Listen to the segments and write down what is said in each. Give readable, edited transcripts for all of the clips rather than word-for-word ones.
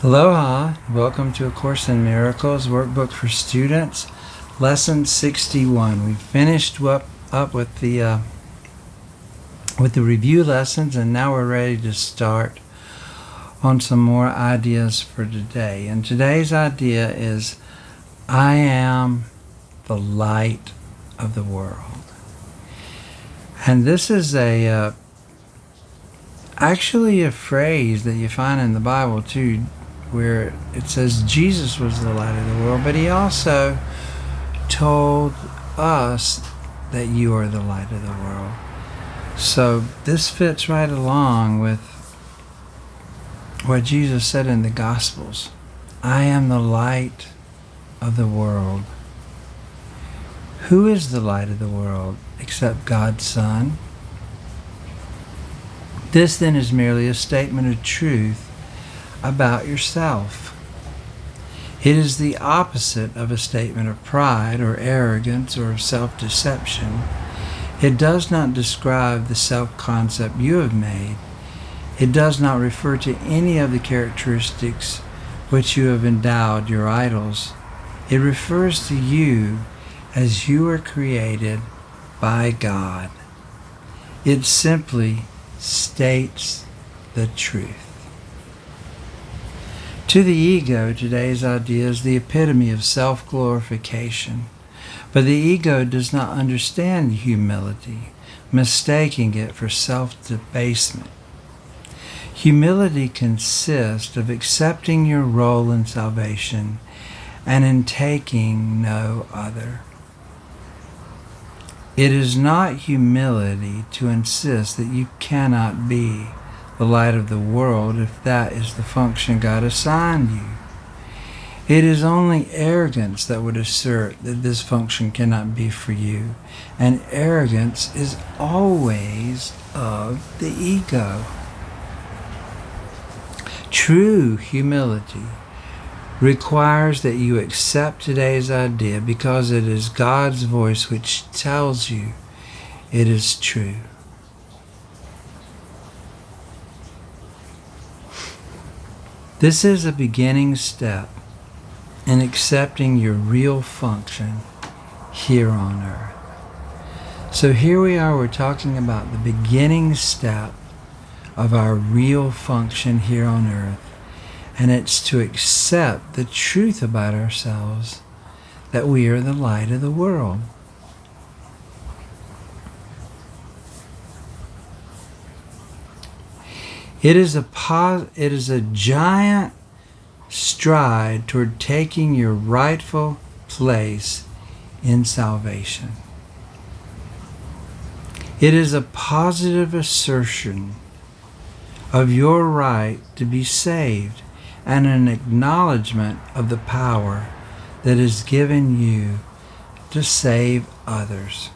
Aloha, welcome to A Course in Miracles, Workbook for Students, Lesson 61. We finished up with the review lessons, and now we're ready to start on some more ideas for today. And today's idea is, I am the light of the world. And this is actually a phrase that you find in the Bible too, where it says Jesus was the light of the world, but he also told us that you are the light of the world. So this fits right along with what Jesus said in the Gospels. I am the light of the world. Who is the light of the world except God's Son? This then is merely a statement of truth about yourself. It is the opposite of a statement of pride or arrogance or of self-deception. It does not describe the self-concept you have made. It does not refer to any of the characteristics which you have endowed your idols. It refers to you as you are created by God. It simply states the truth. To the ego, today's idea is the epitome of self-glorification. But the ego does not understand humility, mistaking it for self-debasement. Humility consists of accepting your role in salvation and in taking no other. It is not humility to insist that you cannot be the light of the world if that is the function God assigned you. It is only arrogance that would assert that this function cannot be for you, and arrogance is always of the ego. True humility requires that you accept today's idea because it is God's voice which tells you it is true. This is a beginning step in accepting your real function here on earth. So here we are, we're talking about the beginning step of our real function here on earth. And it's to accept the truth about ourselves, that we are the light of the world. It is a giant stride toward taking your rightful place in salvation. It is a positive assertion of your right to be saved and an acknowledgement of the power that is given you to save others.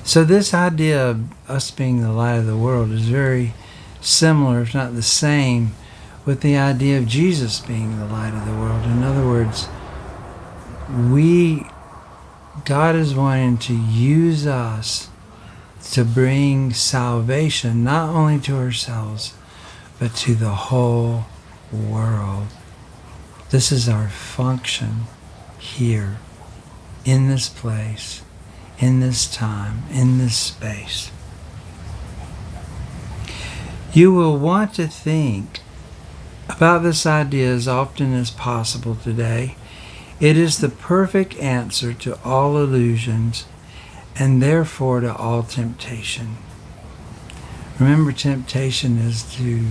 So this idea of us being the light of the world is very similar, if not the same, with the idea of Jesus being the light of the world. In other words, God is wanting to use us to bring salvation not only to ourselves, but to the whole world. This is our function here, in this place, in this time, in this space. You will want to think about this idea as often as possible today. It is the perfect answer to all illusions and therefore to all temptation. Remember, temptation is to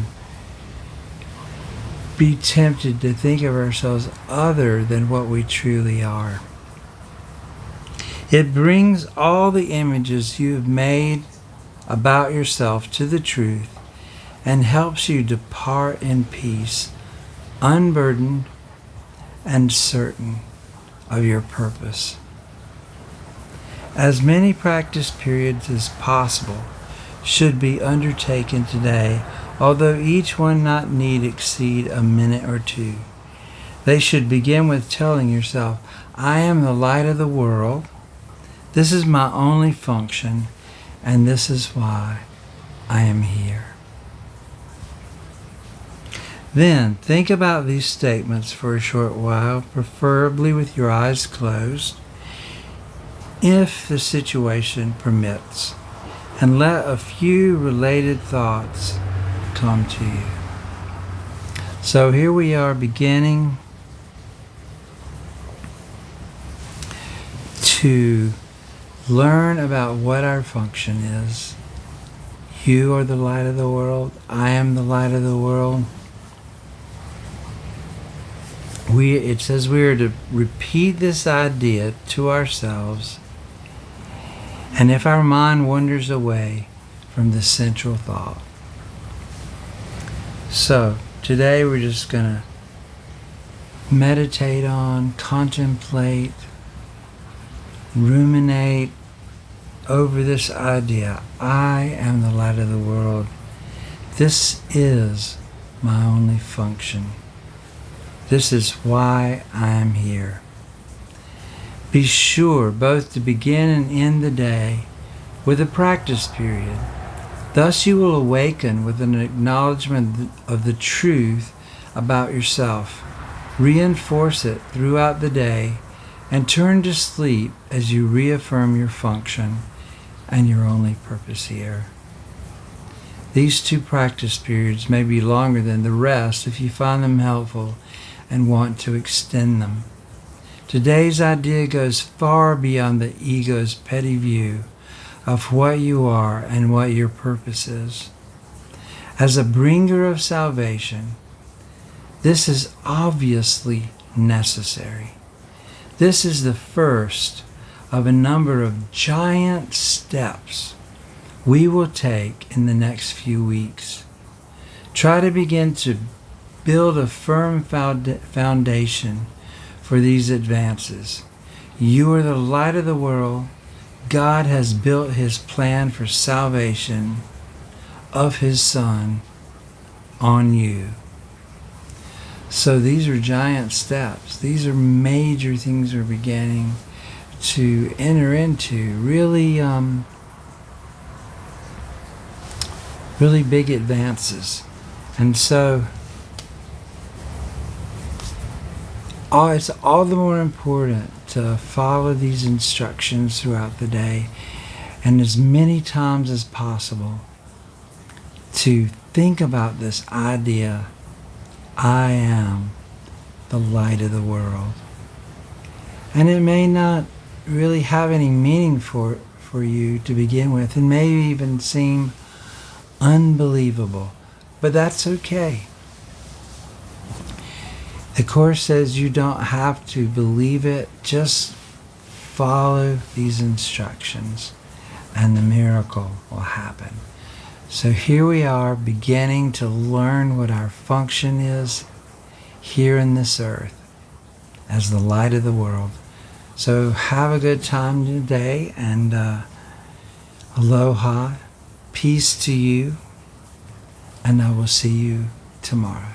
be tempted to think of ourselves other than what we truly are. It brings all the images you have made about yourself to the truth and helps you depart in peace, unburdened and certain of your purpose. As many practice periods as possible should be undertaken today, although each one not need exceed a minute or two. They should begin with telling yourself, I am the light of the world. This is my only function, and this is why I am here. Then think about these statements for a short while, preferably with your eyes closed, if the situation permits, and let a few related thoughts come to you. So here we are beginning to learn about what our function is. You are the light of the world. I am the light of the world. It says we are to repeat this idea to ourselves, and if our mind wanders away from the central thought. So today we're just going to meditate on, contemplate, ruminate over this idea. I am the light of the world. This is my only function. This is why I am here. Be sure both to begin and end the day with a practice period. Thus you will awaken with an acknowledgement of the truth about yourself, reinforce it throughout the day, and turn to sleep as you reaffirm your function and your only purpose here. These 2 practice periods may be longer than the rest if you find them helpful and want to extend them. Today's idea goes far beyond the ego's petty view of what you are and what your purpose is. As a bringer of salvation, this is obviously necessary. This is the first of a number of giant steps we will take in the next few weeks. Try to begin to build a firm foundation for these advances. You are the light of the world. God has built His plan for salvation of His Son on you. So these are giant steps. These are major things we're beginning to enter into. Really big advances. And so it's all the more important to follow these instructions throughout the day, and as many times as possible to think about this idea, I am the light of the world. And it may not really have any meaning for you to begin with, and may even seem unbelievable, but that's okay. The Course says you don't have to believe it, just follow these instructions and the miracle will happen. So here we are beginning to learn what our function is here in this earth as the light of the world. So have a good time today, and aloha, peace to you, and I will see you tomorrow.